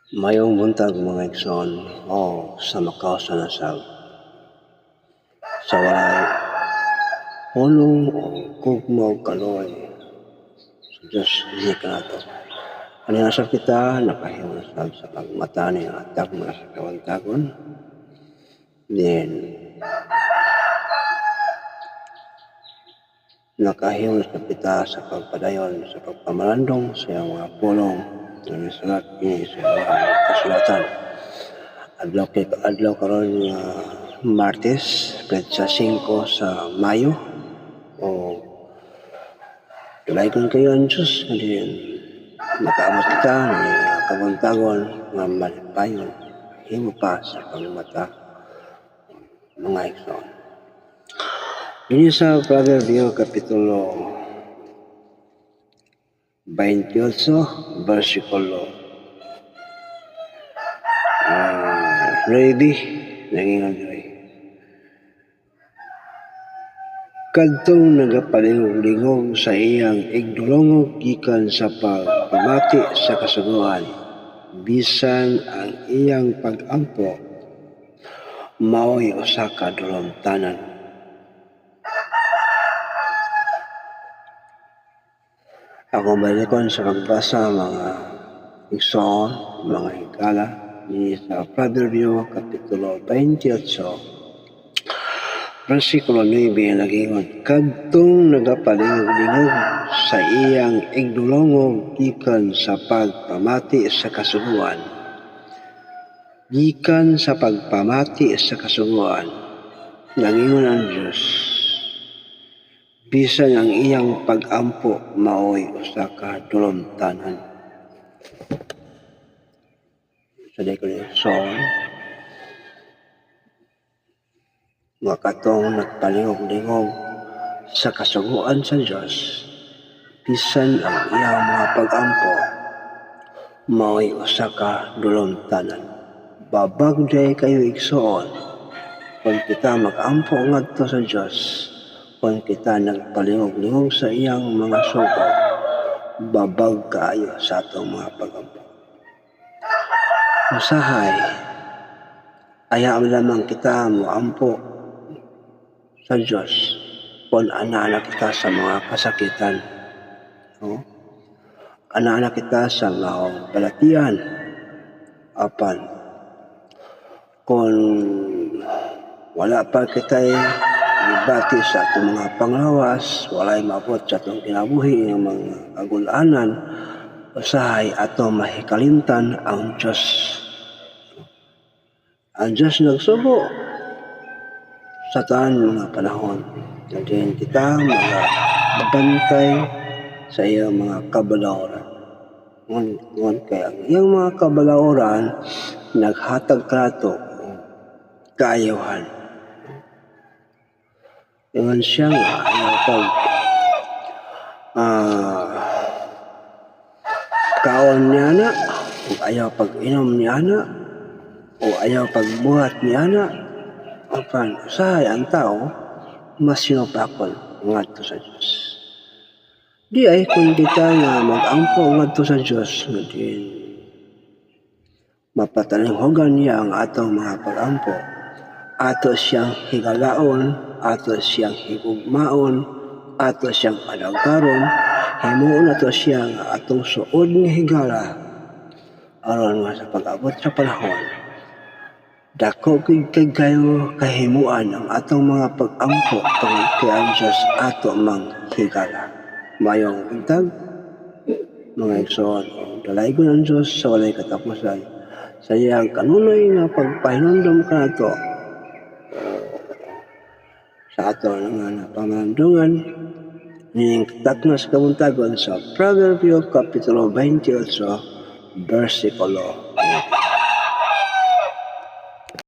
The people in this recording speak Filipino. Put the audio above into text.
Mayong buntag mga igsoon o sa Macau sa nasag sa walay hulong o kugmaw kaloy sa Diyos hindi ka nato. Ano nasa kita nakahimusag sa pagmata niya at tagma sa kawantagon. Then nakahimus na kita sa pagpadayon sa pagpamalandong sa iyang mga pulong na nasulat ini sa iyang kasulatan. Adlaw karon nga Martes, petsa 5 sa Mayo o tulaygon kayo ang Diyos na din makaamot kita ni kabantagon nga malipayon himo pa sa pagmata mga igsoon. Ini sa Proverbio Kapitulo 28 versikulo 9 nangingan diri. Kadtong nagapalingog-lingog sa iyang igdulongog gikan sa pagpamati sa kasuguan, bisan ang iyang pag-ampo mao'y usa ka dulomtanan. Ako balikon sa pagbasa mga igsoon, mga higala ni sa Proverbio Kapitulo 28 versikulo 9 nagingon, kadtong nagapalingog-lingog sa iyang igdulongog gikan sa pagpamati sa kasuguan. Gikan sa pagpamati sa kasuguan, nagingon ang Diyos, bisan ang iyang pag-ampo mao'y usa ka dulomtanan. Sa dekolasyon, mga katong nagpalingog-lingog sa kasuguan sa Diyos, bisan ang iyang mga pag-ampo mao'y usa ka dulomtanan. Babagday kayo igsoon kung kita mag-ampo ngadto sa Diyos, kung kita nagpalingog-lingog sa iyang mga sugo, babag kaayo sa atong mga pag-ampo. Usahay, ayaw lamang kita moampo sa Diyos kung ana-ana kita sa mga kasakitan. No? Ana-ana kita sa mga balatian. Apan, kung wala pa kita'y ibati sa itong mga panglawas, wala'y maabot sa itong kinabuhi ng mga kagulanan, usahay ato mahikalimtan ang Diyos. Ang Diyos nagsugo sa taan mga panahon. Nandiyan kita mga bantay sa iyang mga kabalauran. Ngunit kaya ang iyang mga kabalauran naghatag kato kaayawan. Ingon siya nga ayaw pag kaon niya na, o ayaw pag inom niya na, o ayaw pagbuhat niya na. Apan, usahay ang tao, mas sinupakon ngadto sa Diyos. Di ay kung kita nga mag-ampo ngadto sa Diyos, din mapatalinghogan niya ang atong mga pag-ampo. Ato siyang higalaon, ato siyang higugmaon, ato siyang alagaron, himuon ato siyang atong suod nga higala. Aron nga sa pag-abot sa panahon, dako kayo kahimuan ang atong mga pag-ampo tungod kay ang Diyos ato mang higala. Mayong buntag, mga igsoon, dalaygon ang Diyos sa walay katapusan. Sa iyang kanunoy nga pagpahinumdum ka nato sa ato nga napamanandungan, nining takna sa kabuntagon sa Proverbio Kapitulo 28 versikulo 9.